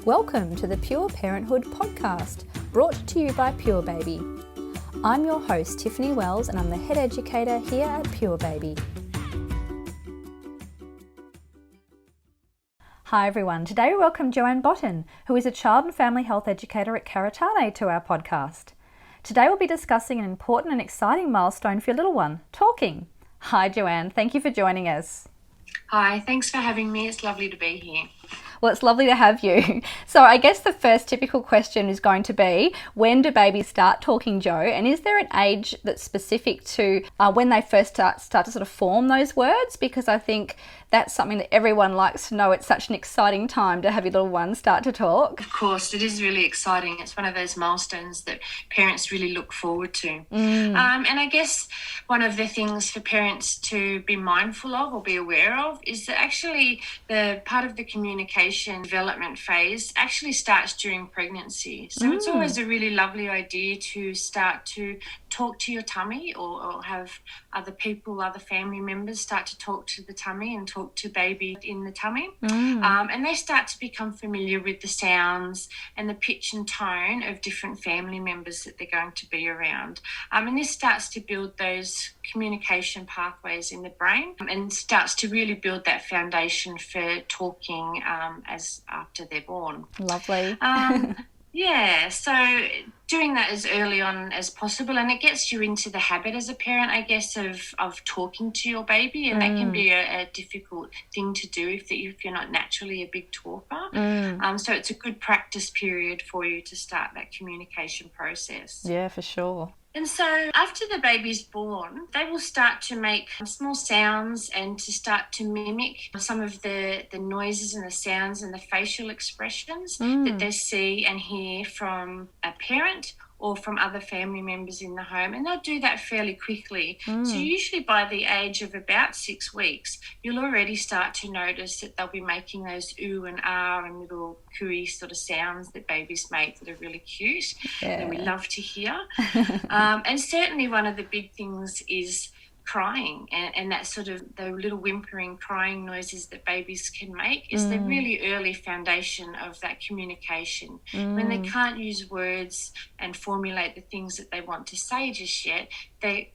Welcome to the Pure Parenthood podcast, brought to you by Purebaby. I'm your host, Tiffany Wells, and I'm the head educator here at Purebaby. Hi everyone, today we welcome Joanne Bottin, who is a child and family health educator at Karitane, to our podcast. Today we'll be discussing an important and exciting milestone for your little one, talking. Hi Joanne, thank you for joining us. Hi, thanks for having me. It's lovely to be here. Well, it's lovely to have you. So I guess the first typical question is going to be, when do babies start talking, Jo? And is there an age that's specific to when they first start to sort of form those words? Because I think that's something that everyone likes to know. It's such an exciting time to have your little one start to talk. Of course, it is really exciting. It's one of those milestones that parents really look forward to. And I guess one of the things for parents to be mindful of or be aware of is that actually the part of the communication development phase actually starts during pregnancy. So it's always a really lovely idea to start to talk to your tummy or have other people, other family members start to talk to the tummy and talk to baby in the tummy. And they start to become familiar with the sounds and the pitch and tone of different family members that they're going to be around. And this starts to build those communication pathways in the brain and starts to really build that foundation for talking as after they're born. Lovely. Yeah, so doing that as early on as possible, and it gets you into the habit as a parent, I guess, of talking to your baby, and that can be a difficult thing to do if you're not naturally a big talker. So it's a good practice period for you to start that communication process. Yeah, for sure. And so after the baby's born, they will start to make small sounds and to start to mimic some of the noises and the sounds and the facial expressions that they see and hear from a parent or from other family members in the home. And they'll do that fairly quickly. So usually by the age of about 6 weeks, you'll already start to notice that they'll be making those ooh and ah and little cooey sort of sounds that babies make that are really cute that we love to hear. And certainly one of the big things is crying, and that sort of the little whimpering crying noises that babies can make is the really early foundation of that communication. When they can't use words and formulate the things that they want to say just yet,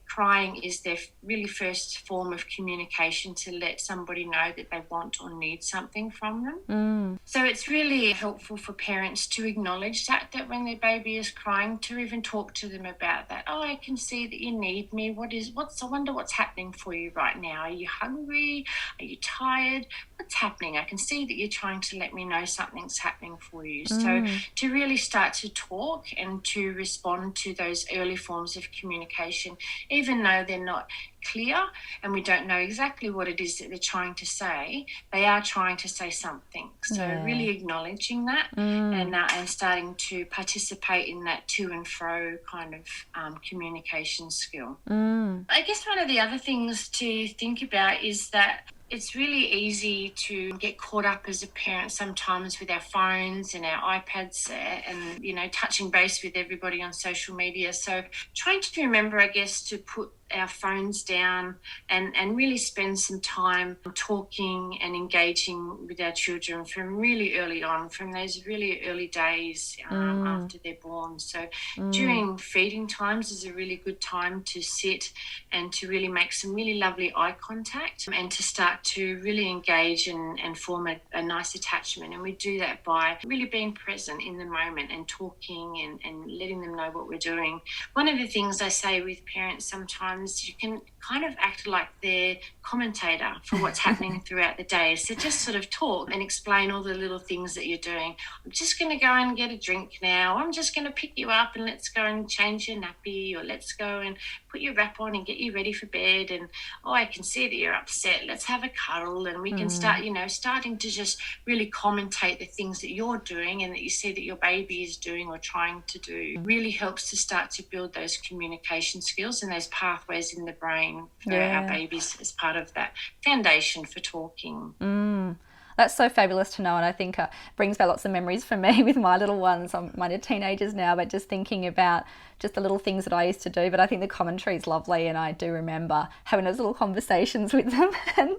crying is their really first form of communication to let somebody know that they want or need something from them. So it's really helpful for parents to acknowledge that when their baby is crying, to even talk to them about that. Oh, I can see that you need me. I wonder what's happening for you right now. Are you hungry? Are you tired? What's happening? I can see that you're trying to let me know something's happening for you. So to really start to talk and to respond to those early forms of communication, even though they're not clear and we don't know exactly what it is that they're trying to say, they are trying to say something. So really acknowledging that and starting to participate in that to and fro kind of communication skill. I guess one of the other things to think about is that it's really easy to get caught up as a parent sometimes with our phones and our iPads and, touching base with everybody on social media. So trying to remember, I guess, to put our phones down and really spend some time talking and engaging with our children from really early on, from those really early days after they're born. So during feeding times is a really good time to sit and to really make some really lovely eye contact and to start to really engage and form a nice attachment. And we do that by really being present in the moment and talking and letting them know what we're doing. One of the things I say with parents sometimes, you can kind of act like their commentator for what's happening throughout the day. So just sort of talk and explain all the little things that you're doing. I'm just going to go and get a drink now. I'm just going to pick you up and let's go and change your nappy, or let's go and put your wrap on and get you ready for bed. And, oh, I can see that you're upset. Let's have a cuddle. And we can start, starting to just really commentate the things that you're doing and that you see that your baby is doing or trying to do. Really helps to start to build those communication skills and those pathways in the brain for our babies as part of that foundation for talking. That's so fabulous to know, and I think brings back lots of memories for me with my little ones. Mine are teenagers now, but just thinking about just the little things that I used to do. But I think the commentary is lovely, and I do remember having those little conversations with them and,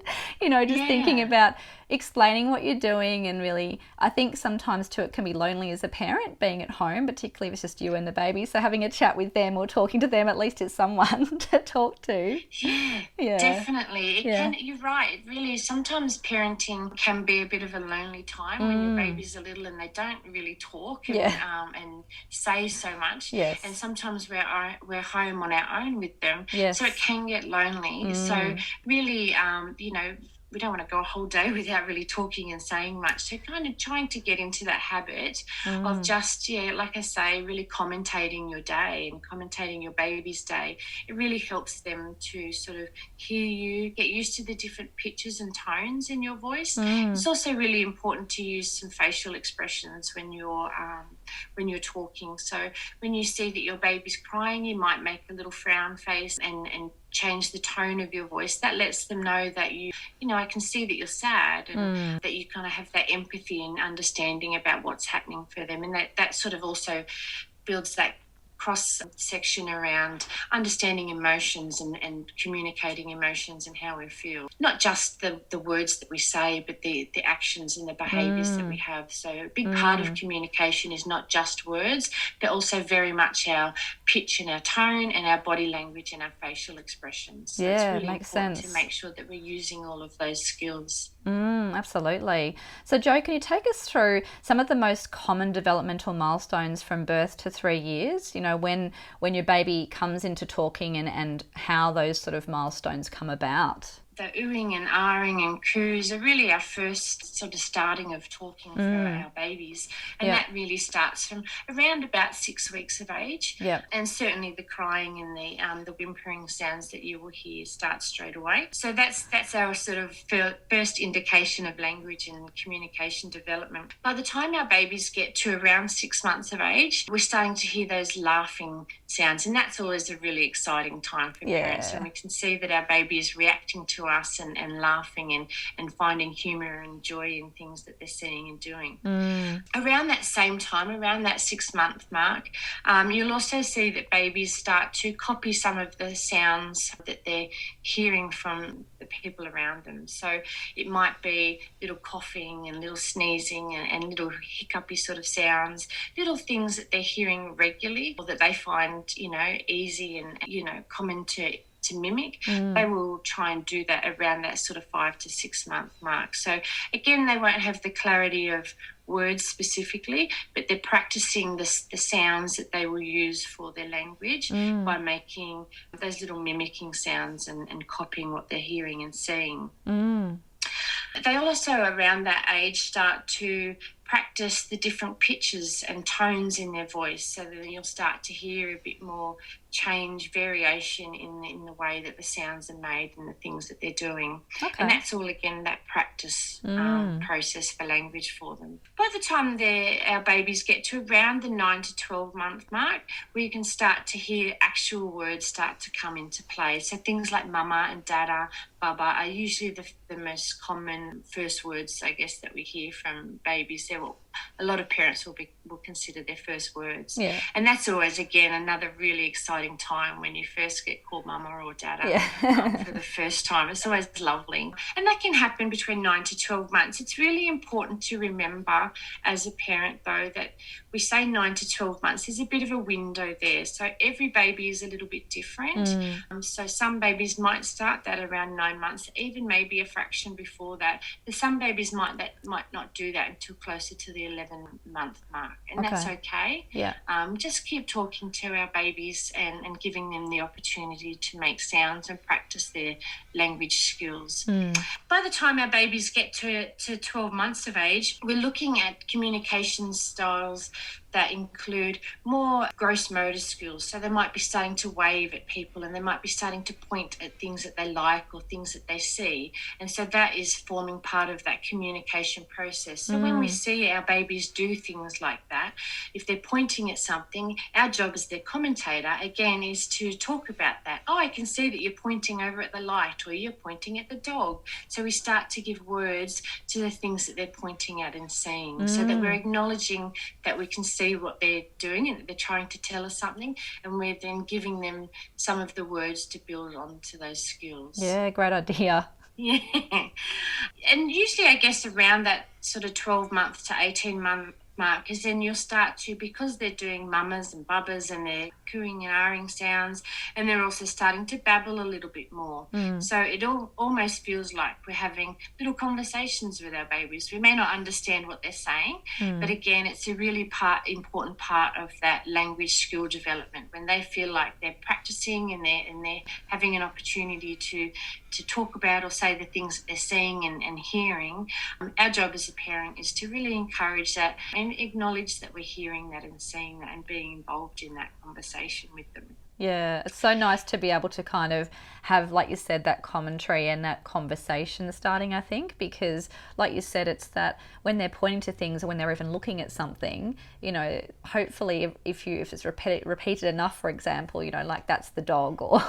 just thinking about explaining what you're doing, and really, I think sometimes too it can be lonely as a parent being at home, particularly if it's just you and the baby. So having a chat with them or talking to them, at least it's someone to talk to. Yeah, definitely. You're right. It really, sometimes parenting can be a bit of a lonely time when your baby's a little and they don't really talk and say so much. Yes. And sometimes we're home on our own with them. Yes. So it can get lonely. So really, we don't want to go a whole day without really talking and saying much. So kind of trying to get into that habit of just, like I say, really commentating your day and commentating your baby's day. It really helps them to sort of hear you, get used to the different pitches and tones in your voice. It's also really important to use some facial expressions when you're talking. So when you see that your baby's crying, you might make a little frown face and change the tone of your voice. That lets them know that I can see that you're sad, and that you kind of have that empathy and understanding about what's happening for them. And that sort of also builds that cross section around understanding emotions and communicating emotions and how we feel. Not just the words that we say, but the actions and the behaviours that we have. So a big part of communication is not just words, but also very much our pitch and our tone and our body language and our facial expressions. So it's really makes important sense to make sure that we're using all of those skills. Absolutely. So Jo, can you take us through some of the most common developmental milestones from birth to 3 years? When your baby comes into talking and how those sort of milestones come about. The oohing and ahhing and coos are really our first sort of starting of talking for our babies. And that really starts from around about 6 weeks of age. Yep. And certainly the crying and the whimpering sounds that you will hear start straight away. So that's our sort of first indication of language and communication development. By the time our babies get to around 6 months of age, we're starting to hear those laughing sounds. And that's always a really exciting time for parents. And we can see that our baby is reacting to us and laughing and finding humour and joy in things that they're seeing and doing. Around that same time, around that 6 month mark, you'll also see that babies start to copy some of the sounds that they're hearing from the people around them. So it might be little coughing and little sneezing and little hiccupy sort of sounds, little things that they're hearing regularly or that they find, easy and, common to mimic. They will try and do that around that sort of 5 to 6 month mark. So again, they won't have the clarity of words specifically, but they're practicing the sounds that they will use for their language by making those little mimicking sounds and copying what they're hearing and seeing. They also, around that age, start to practice the different pitches and tones in their voice, so that you'll start to hear a bit more variation in the way that the sounds are made and the things that they're doing. And that's all, again, that practice process for language for them. By the time our babies get to around the 9 to 12 month mark, we can start to hear actual words start to come into play. So things like mama and dada, baba are usually the most common first words, I guess, that we hear from babies. They're what a lot of parents will consider their first words. And that's always, again, another really exciting time when you first get called mama or dada for the first time. It's always lovely. And that can happen between 9 to 12 months. It's really important to remember as a parent, though, that we say 9 to 12 months. There's a bit of a window there. So every baby is a little bit different. So some babies might start that around 9 months, even maybe a fraction before that. But some babies might not do that until closer to the 11-month mark. And that's okay. Just keep talking to our babies and giving them the opportunity to make sounds and practice their language skills. By the time our babies get to 12 months of age, we're looking at communication styles that include more gross motor skills. So they might be starting to wave at people, and they might be starting to point at things that they like or things that they see. And so that is forming part of that communication process. So when we see our babies do things like that, if they're pointing at something, our job as their commentator, again, is to talk about that. Oh, I can see that you're pointing over at the light, or you're pointing at the dog. So we start to give words to the things that they're pointing at and seeing, so that we're acknowledging that we can see what they're doing and that they're trying to tell us something, and we're then giving them some of the words to build onto those skills. Yeah, great idea. Yeah. And usually, I guess, around that sort of 12-month to 18-month mark is then you'll start to, because they're doing mamas and bubbas and they're cooing and ahhing sounds, and they're also starting to babble a little bit more. So it almost feels like we're having little conversations with our babies. We may not understand what they're saying, but again, it's a really important part of that language skill development when they feel like they're practicing and they're having an opportunity to talk about or say the things that they're seeing and hearing. Our job as a parent is to really encourage that and acknowledge that we're hearing that and seeing that and being involved in that conversation with them. Yeah, it's so nice to be able to kind of have, like you said, that commentary and that conversation starting, I think, because like you said, it's that when they're pointing to things or when they're even looking at something, you know, hopefully if it's repeated enough, for example, you know, like that's the dog or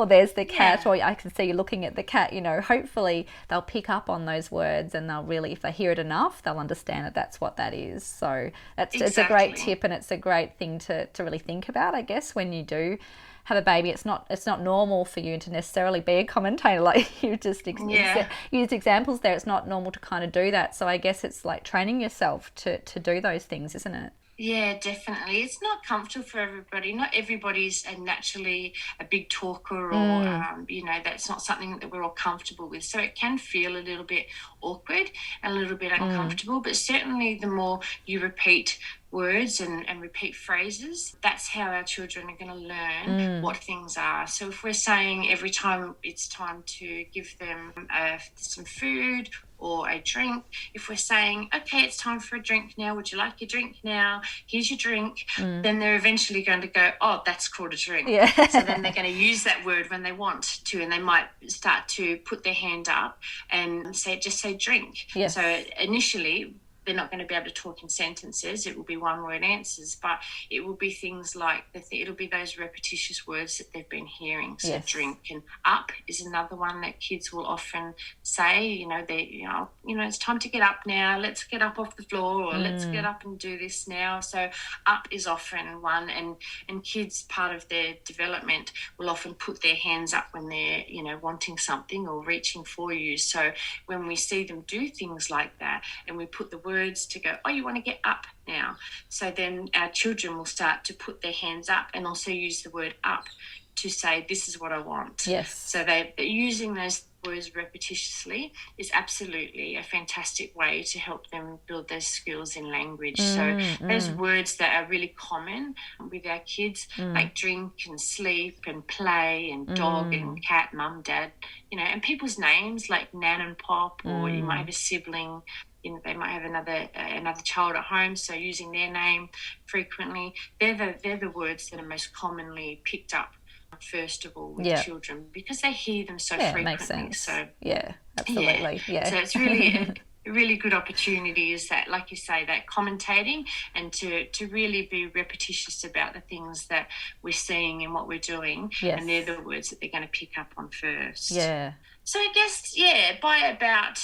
there's the cat, or I can see you looking at the cat, you know, hopefully they'll pick up on those words and they'll really, if they hear it enough, they'll understand that that's what that is. So it's a great tip, and it's a great thing to really think about, I guess, when you do have a baby. It's not normal for you to necessarily be a commentator, like you just used examples there. It's not normal to kind of do that. So I guess it's like training yourself to do those things, isn't it? Yeah, definitely. It's not comfortable for everybody. Not everybody's naturally a big talker, or you know, that's not something that we're all comfortable with. So it can feel a little bit awkward and a little bit uncomfortable. But certainly, the more you repeat words and repeat phrases, that's how our children are going to learn what things are. So if we're saying every time it's time to give them some food or a drink, if we're saying, okay, it's time for a drink now, would you like your drink now? Here's your drink. Then they're eventually going to go, oh, that's called a drink. Yeah. So then they're going to use that word when they want to, and they might start to put their hand up and just say drink. Yes. So initially, they're not going to be able to talk in sentences. It will be one-word answers, but it will be things like it'll be those repetitious words that they've been hearing. So drink and up is another one that kids will often say. You know, it's time to get up now. Let's get up off the floor, or let's get up and do this now. So up is often one, and kids, part of their development, will often put their hands up when they're, you know, wanting something or reaching for you. So when we see them do things like that, and we put the words to go, oh, you want to get up now. So then our children will start to put their hands up and also use the word up to say, this is what I want. Yes. So they're using those words repetitiously is absolutely a fantastic way to help them build those skills in language. So those words that are really common with our kids, like drink and sleep and play and dog and cat, mum, dad, you know, and people's names like Nan and Pop, or you might have a sibling, you know, they might have another child at home, so using their name frequently. They're the words that are most commonly picked up first of all with children, because they hear them so frequently. Makes sense. So absolutely. So it's really a really good opportunity, is that, like you say, that commentating, and to really be repetitious about the things that we're seeing and what we're doing. And they're the words that they're going to pick up on first. So I guess by about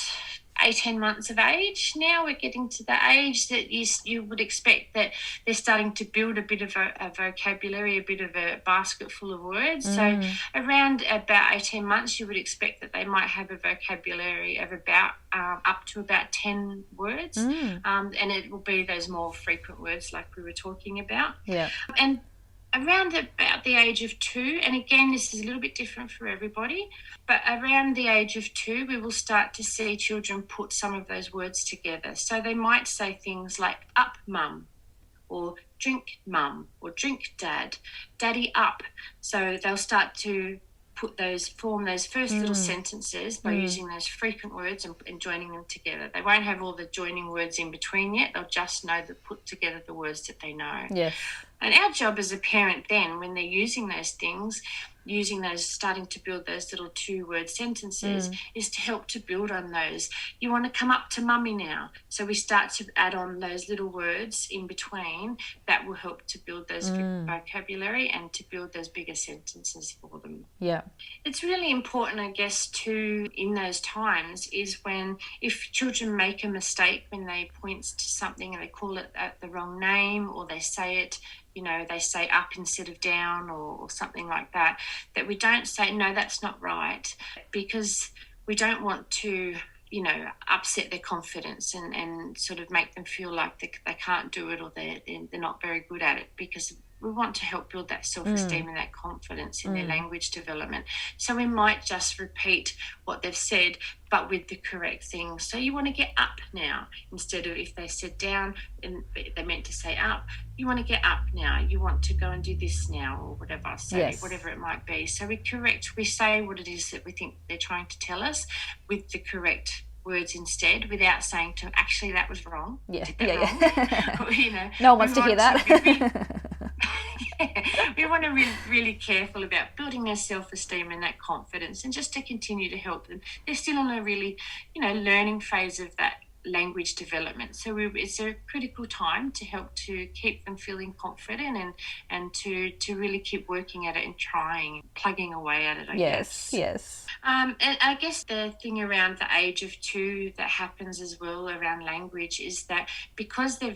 18 months of age, now we're getting to the age that you would expect that they're starting to build a bit of a vocabulary, a bit of a basket full of words. So around about 18 months, you would expect that they might have a vocabulary of about up to about 10 words. And it will be those more frequent words like we were talking about. And around about the age of 2, and again, this is a little bit different for everybody, but around the age of 2, we will start to see children put some of those words together. So they might say things like up, mum, or drink, mum, or drink, dad, daddy up. So they'll start to form those first little sentences by using those frequent words and joining them together. They won't have all the joining words in between yet. They'll just know put together the words that they know. Yes. And our job as a parent then, when they're using those things, starting to build those little 2-word sentences, is to help to build on those. You want to come up to mummy now. So we start to add on those little words in between that will help to build those vocabulary and to build those bigger sentences for them. Yeah. It's really important, I guess, too, in those times, is if children make a mistake when they point to something and they call it the wrong name, or they say it, you know, they say up instead of down, or something like that, that we don't say, no, that's not right, because we don't want to, upset their confidence and sort of make them feel like they can't do it, or they're not very good at it, because we want to help build that self-esteem and that confidence in their language development. So we might just repeat what they've said, but with the correct things. So you want to get up now, instead of, if they said down and they meant to say up, you want to get up now. You want to go and do this now, or whatever. So whatever it might be. So we say what it is that we think they're trying to tell us with the correct words instead, without saying to them, actually, that was wrong. Yeah. Wrong. No one wants to hear that. We want to be really careful about building their self-esteem and that confidence, and just to continue to help them. They're still in a really, learning phase of that language development. So it's a critical time to help to keep them feeling confident and to really keep working at it and trying, plugging away at it, I guess. Yes. And I guess the thing around the age of 2 that happens as well around language is that because their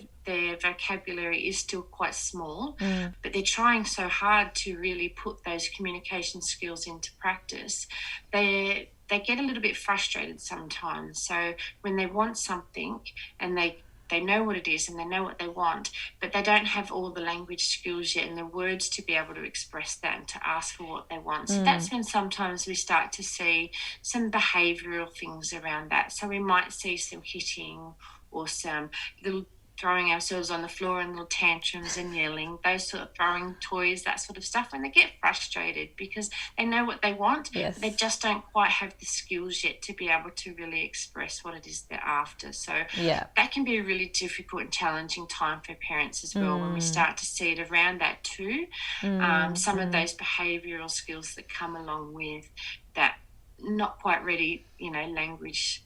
vocabulary is still quite small, but they're trying so hard to really put those communication skills into practice, they get a little bit frustrated sometimes. So when they want something and they know what it is and they know what they want, but they don't have all the language skills yet and the words to be able to express that and to ask for what they want. So that's when sometimes we start to see some behavioural things around that. So we might see some hitting or some little throwing ourselves on the floor and little tantrums and yelling, those sort of throwing toys, that sort of stuff, when they get frustrated because they know what they want, but they just don't quite have the skills yet to be able to really express what it is they're after. So that can be a really difficult and challenging time for parents as well when we start to see it around that too. Some of those behavioural skills that come along with that not quite ready, language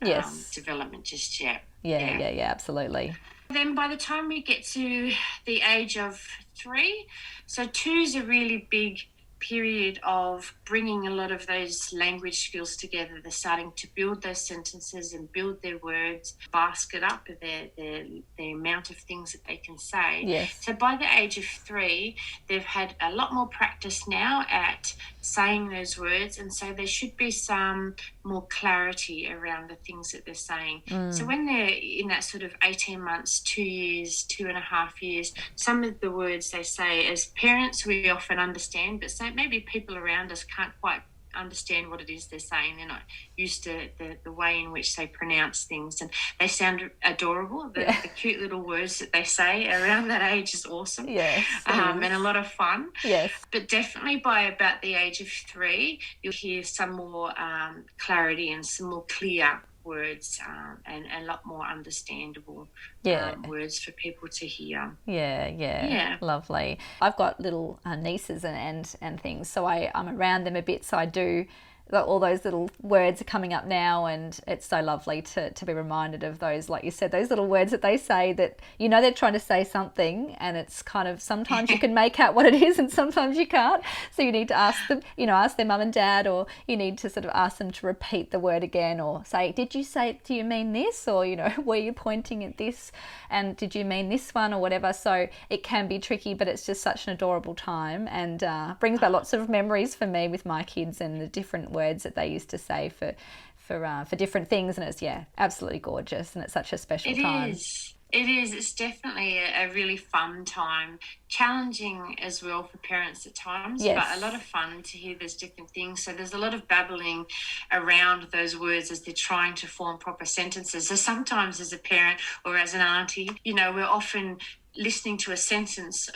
development just yet. Yeah, absolutely. Then by the time we get to the age of 3, so 2 is a really big period of bringing a lot of those language skills together. They're starting to build those sentences and build their words, basket up the amount of things that they can say. So by the age of 3, they've had a lot more practice now at saying those words, and so there should be some more clarity around the things that they're saying. So when they're in that sort of 18 months, 2 years, 2.5 years, some of the words they say as parents we often understand, but maybe people around us can't quite understand what it is they're saying. They're not used to the way in which they pronounce things, and they sound adorable. The cute little words that they say around that age is awesome. And a lot of fun. But definitely by about the age of 3, you'll hear some more clarity and some more clear words and a lot more understandable words for people to hear. Lovely. I've got little nieces and things, so I'm around them a bit, so I do all those little words are coming up now, and it's so lovely to be reminded of those, like you said, those little words that they say that they're trying to say something, and it's kind of sometimes you can make out what it is and sometimes you can't, so you need to ask them, ask their mum and dad, or you need to sort of ask them to repeat the word again, or say, do you mean this, or were you pointing at this and did you mean this one, or whatever. So it can be tricky, but it's just such an adorable time, and brings back lots of memories for me with my kids and the different words that they used to say for different things, and it's absolutely gorgeous, and it's such a special time. It is. It's definitely a really fun time. Challenging as well for parents at times, but a lot of fun to hear there's different things. So there's a lot of babbling around those words as they're trying to form proper sentences. So sometimes as a parent or as an auntie, we're often listening to a sentence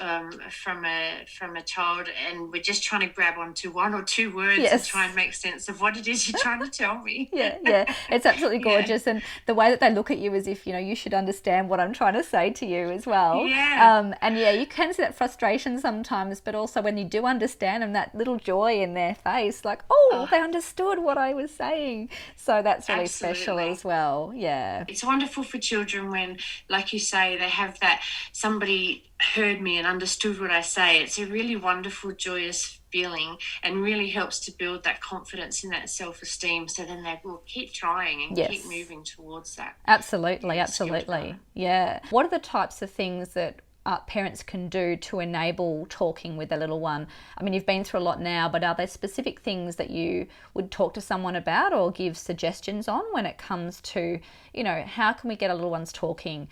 from a child, and we're just trying to grab onto one or two words and try and make sense of what it is you're trying to tell me. It's absolutely gorgeous, and the way that they look at you as if you should understand what I'm trying to say to you as well. And you can see that frustration sometimes, but also when you do understand them, that little joy in their face, like they understood what I was saying. So that's really special as well. It's wonderful for children when, like you say, they have that somebody heard me and understood what I say. It's a really wonderful, joyous feeling, and really helps to build that confidence and that self-esteem, so then they will keep trying and keep moving towards that. Absolutely. What are the types of things that parents can do to enable talking with their little one? I mean, you've been through a lot now, but are there specific things that you would talk to someone about or give suggestions on when it comes to, you know, how can we get our little ones talking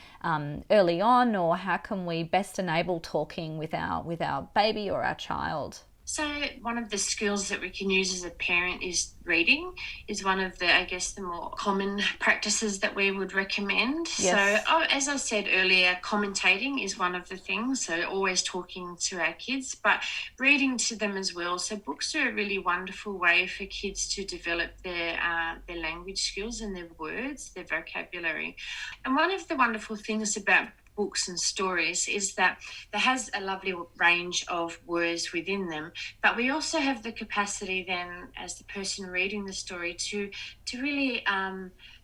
early on, or how can we best enable talking with our baby or our child? So one of the skills that we can use as a parent is reading, is one of the, I guess, the more common practices that we would recommend. Yes. So as I said earlier, commentating is one of the things, so always talking to our kids, but reading to them as well. So books are a really wonderful way for kids to develop their language skills and their words, their vocabulary. And one of the wonderful things about books and stories is that there has a lovely range of words within them, but we also have the capacity then, as the person reading the story, to really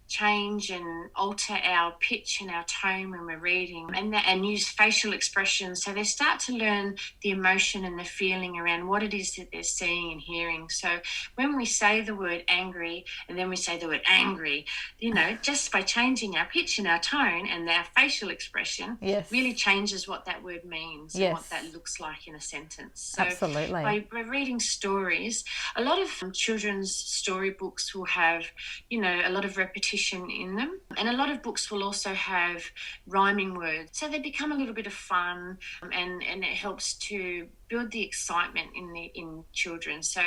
change and alter our pitch and our tone when we're reading, and use facial expressions. So they start to learn the emotion and the feeling around what it is that they're seeing and hearing. So when we say the word angry and then we say the word angry, you know, just by changing our pitch and our tone and our facial expression, yes, really changes what that word means, yes, and what that looks like in a sentence. So absolutely. By reading stories, a lot of children's storybooks will have, you know, a lot of repetition in them, and a lot of books will also have rhyming words, so they become a little bit of fun, and it helps to build the excitement in children. So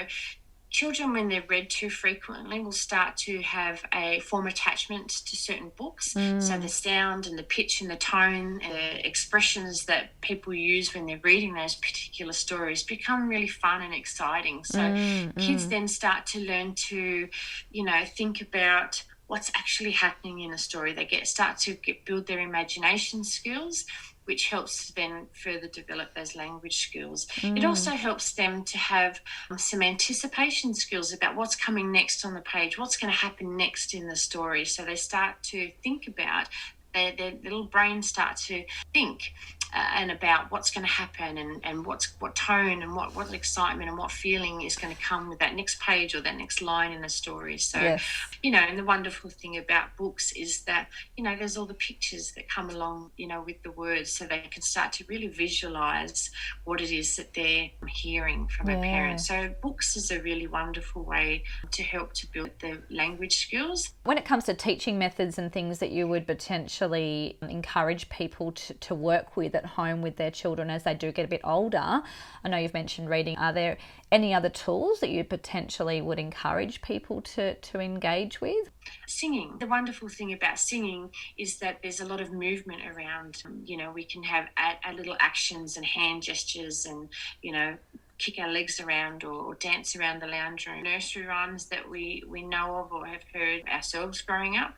children, when they're read to frequently, will start to have a form attachment to certain books. So the sound and the pitch and the tone and the expressions that people use when they're reading those particular stories become really fun and exciting. So kids then start to learn to, you know, think about what's actually happening in a story. They start to build their imagination skills, which helps then further develop those language skills. It also helps them to have some anticipation skills about what's coming next on the page, what's going to happen next in the story. So they start to think about, their little brains start to think and about what's going to happen, and what tone and what excitement and what feeling is going to come with that next page or that next line in the story. So, yes, you know, and the wonderful thing about books is that, you know, there's all the pictures that come along, you know, with the words, so they can start to really visualize what it is that they're hearing from a parent. So books is a really wonderful way to help to build the language skills. When it comes to teaching methods and things that you would potentially encourage people to work with at home with their children as they do get a bit older, I know you've mentioned reading. Are there any other tools that you potentially would encourage people to engage with? Singing. The wonderful thing about singing is that there's a lot of movement around. You know, we can have our little actions and hand gestures and, you know, kick our legs around or dance around the lounge room. Nursery rhymes that we know of or have heard ourselves growing up.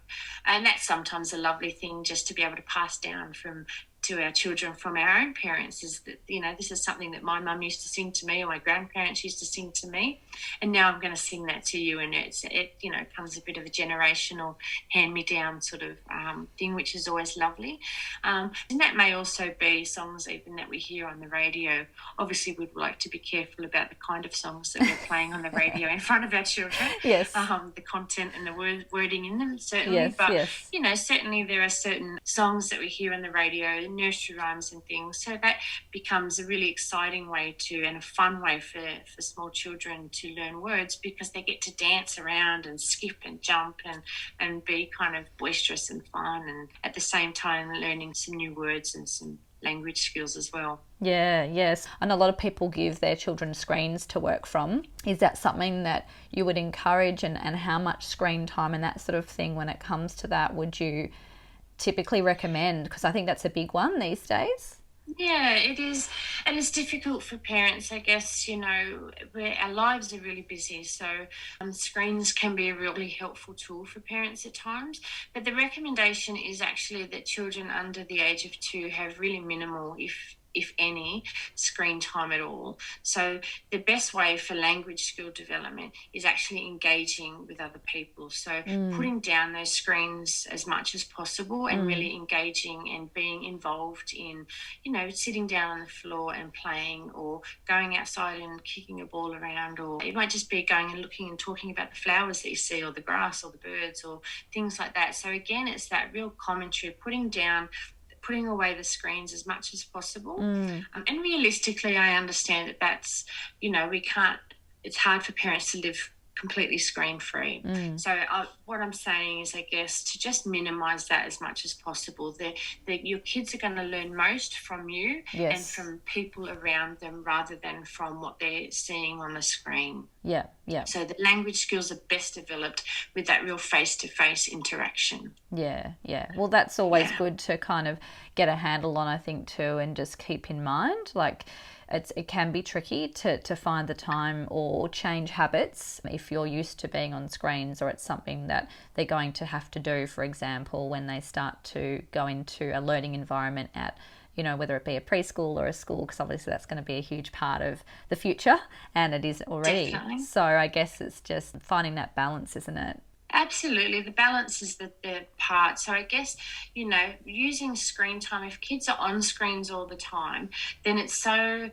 And that's sometimes a lovely thing just to be able to pass down to our children from our own parents, is that, you know, this is something that my mum used to sing to me or my grandparents used to sing to me, and now I'm going to sing that to you. And it you know, comes a bit of a generational hand-me-down sort of thing, which is always lovely. And that may also be songs even that we hear on the radio. Obviously, we'd like to be careful about the kind of songs that we're playing on the radio in front of our children. Yes. The content and the wording in them, certainly. Yes, but, yes. you know, certainly there are certain songs that we hear on the radio, nursery rhymes and things. So that becomes a really exciting way and a fun way for small children to learn words, because they get to dance around and skip and jump and be kind of boisterous and fun, and at the same time learning some new words and some language skills as well. Yeah, yes. And a lot of people give their children screens to work from. Is that something that you would encourage, and how much screen time and that sort of thing when it comes to that would you typically recommend? Because I think that's a big one these days. Yeah, it is. And it's difficult for parents, I guess, you know, where our lives are really busy. So screens can be a really helpful tool for parents at times. But the recommendation is actually that children under the age of 2 have really minimal, if any, screen time at all. So the best way for language skill development is actually engaging with other people. So putting down those screens as much as possible and really engaging and being involved in, you know, sitting down on the floor and playing, or going outside and kicking a ball around, or it might just be going and looking and talking about the flowers that you see, or the grass or the birds or things like that. So again, it's that real commentary, putting putting away the screens as much as possible. And realistically, I understand that that's, it's hard for parents to live completely screen-free. So what I'm saying is, I guess, to just minimise that as much as possible. Your kids are going to learn most from you and from people around them rather than from what they're seeing on the screen. Yeah. So the language skills are best developed with that real face-to-face interaction. Yeah. Well, that's always good to kind of get a handle on, I think, too, and just keep in mind, like, it can be tricky to find the time or change habits if you're used to being on screens, or it's something that they're going to have to do, for example, when they start to go into a learning environment at, whether it be a preschool or a school, because obviously that's going to be a huge part of the future, and it is already. Definitely. So I guess it's just finding that balance, isn't it? Absolutely. The balance is the part. So I guess, using screen time, if kids are on screens all the time, then it's so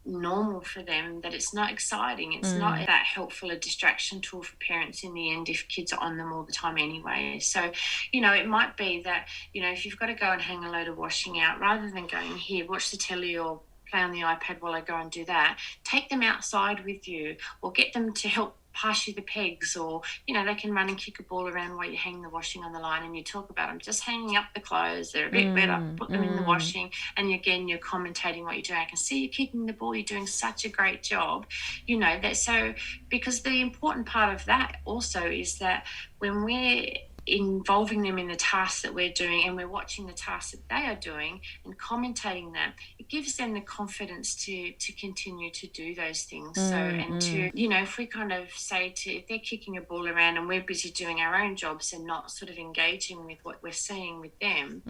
normal for them that it's not exciting. It's not that helpful a distraction tool for parents in the end if kids are on them all the time anyway. So, it might be that, if you've got to go and hang a load of washing out, rather than going, here, watch the telly or play on the iPad while I go and do that, take them outside with you, or get them to help pass you the pegs, or they can run and kick a ball around while you hang the washing on the line, and you talk about them just hanging up the clothes, they're a bit wet, put them in the washing, and again you're commentating what you're doing. I can see you kicking the ball, you're doing such a great job, that. So because the important part of that also is that when we're involving them in the tasks that we're doing and we're watching the tasks that they are doing and commentating them, it gives them the confidence to continue to do those things. So, and to, if we kind of say if they're kicking a ball around and we're busy doing our own jobs and not sort of engaging with what we're seeing with them,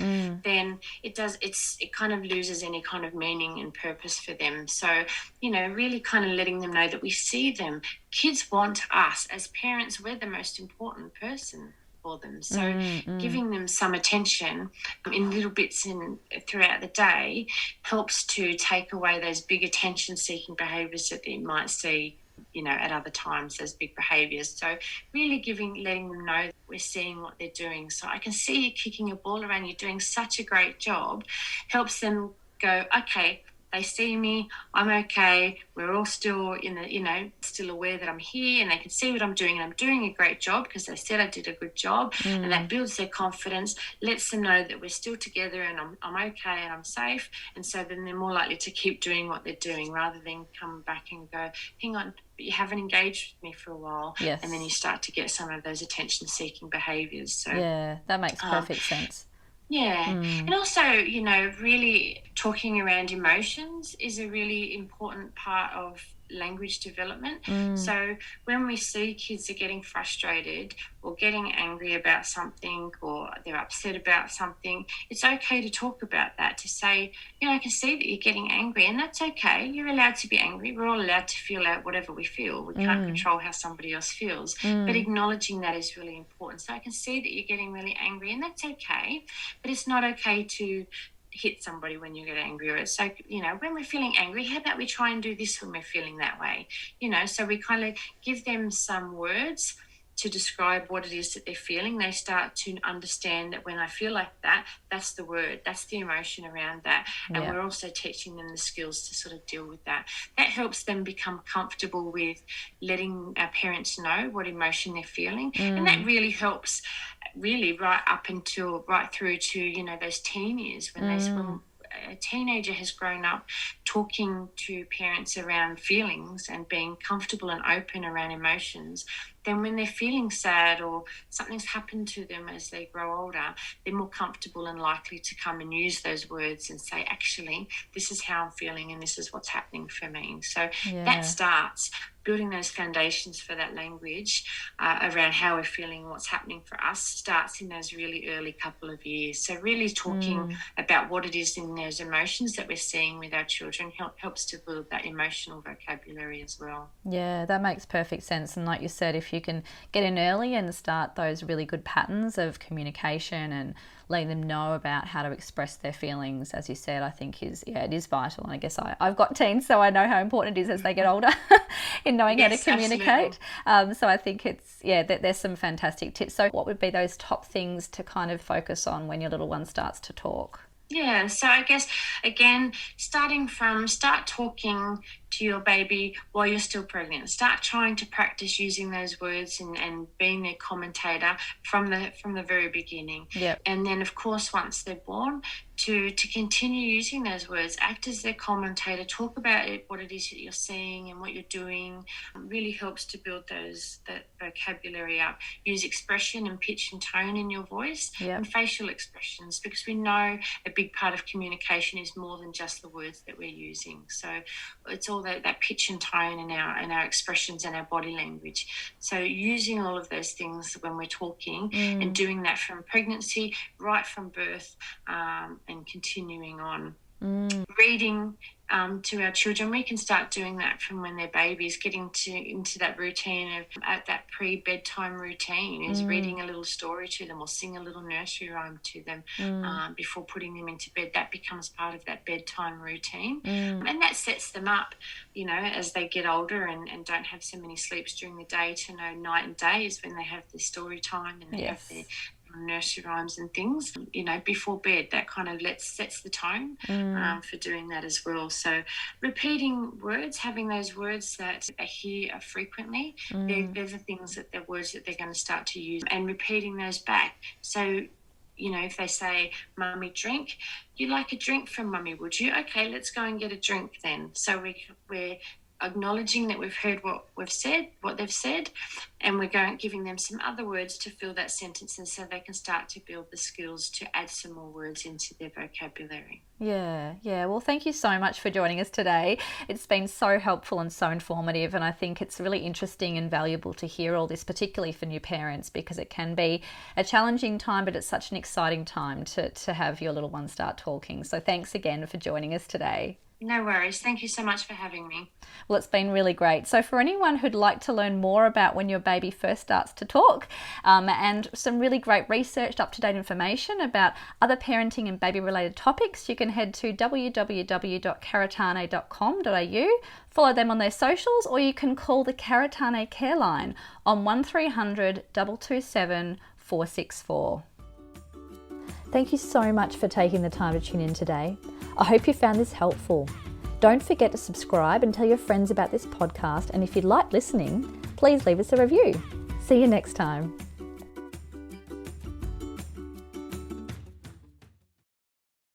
then it kind of loses any kind of meaning and purpose for them. So, really kind of letting them know that we see them. Kids want us. As parents, we're the most important person for them. So giving them some attention in little bits throughout the day helps to take away those big attention-seeking behaviours that they might see, at other times, those big behaviours. So really letting them know that we're seeing what they're doing. So I can see you kicking a ball around, you're doing such a great job, helps them go, okay, they see me, I'm okay, we're all still still aware that I'm here, and they can see what I'm doing, and I'm doing a great job because they said I did a good job, and that builds their confidence, lets them know that we're still together and I'm okay and I'm safe, and so then they're more likely to keep doing what they're doing rather than come back and go, hang on, but you haven't engaged with me for a while. Yes. And then you start to get some of those attention-seeking behaviours. So yeah, that makes perfect sense. Yeah. And also, really talking around emotions is a really important part of language development. So when we see kids are getting frustrated or getting angry about something, or they're upset about something, it's okay to talk about that, to say, I can see that you're getting angry, and that's okay. You're allowed to be angry. We're all allowed to feel out whatever we feel. We can't control how somebody else feels, but acknowledging that is really important. So I can see that you're getting really angry, and that's okay, but it's not okay to hit somebody when you get angry. Or it's like, when we're feeling angry, how about we try and do this when we're feeling that way? So we kind of give them some words to describe what it is that they're feeling. They start to understand that when I feel like that, that's the word, that's the emotion around that. And we're also teaching them the skills to sort of deal with that. That helps them become comfortable with letting our parents know what emotion they're feeling. And that really helps right through to, those teen years when a teenager has grown up talking to parents around feelings and being comfortable and open around emotions. Then when they're feeling sad or something's happened to them as they grow older, they're more comfortable and likely to come and use those words and say, actually, this is how I'm feeling and this is what's happening for me. So that starts building those foundations for that language around how we're feeling, what's happening for us, starts in those really early couple of years. So really talking about what it is in those emotions that we're seeing with our children helps to build that emotional vocabulary as well. Yeah, that makes perfect sense. And like you said, if you can get in early and start those really good patterns of communication and letting them know about how to express their feelings, as you said, I think it is vital. And I guess I've got teens, so I know how important it is as they get older in knowing how to communicate. So I think there's some fantastic tips. So what would be those top things to kind of focus on when your little one starts to talk? Yeah, so I guess, again, start talking to your baby while you're still pregnant. Start trying to practice using those words and being their commentator from the very beginning. Yep. And then, of course, once they're born, to continue using those words, act as their commentator, talk about what it is that you're seeing and what you're doing. It really helps to build that vocabulary up. Use expression and pitch and tone in your voice, Yep. and facial expressions, because we know a big part of communication is more than just the words that we're using. So it's all that pitch and tone in our expressions and our body language. So using all of those things when we're talking, and doing that from pregnancy, right from birth, and continuing on. Reading to our children, we can start doing that from when they're babies, getting into that routine of at that pre-bedtime routine is reading a little story to them or sing a little nursery rhyme to them before putting them into bed. That becomes part of that bedtime routine, and that sets them up, as they get older and don't have so many sleeps during the day, to know night and day is when they have their story time and they have their nursery rhymes and things, before bed. That kind of sets the tone for doing that as well. So repeating words, having those words that they hear frequently, they're the things that they're words that they're going to start to use, and repeating those back. So, if they say, "Mummy, drink," "You like a drink from Mummy, would you?" "Okay, let's go and get a drink then." So we're acknowledging that we've heard what they've said, and we're giving them some other words to fill that sentence, and so they can start to build the skills to add some more words into their vocabulary. Yeah. Well, thank you so much for joining us today. It's been so helpful and so informative, and I think it's really interesting and valuable to hear all this, particularly for new parents, because it can be a challenging time, but it's such an exciting time to have your little one start talking. So thanks again for joining us today. No worries. Thank you so much for having me. Well, it's been really great. So for anyone who'd like to learn more about when your baby first starts to talk, and some really great researched, up-to-date information about other parenting and baby-related topics, you can head to www.karitane.com.au, follow them on their socials, or you can call the Karitane Care Line on 1300 227 464. Thank you so much for taking the time to tune in today. I hope you found this helpful. Don't forget to subscribe and tell your friends about this podcast, and if you'd like listening, please leave us a review. See you next time.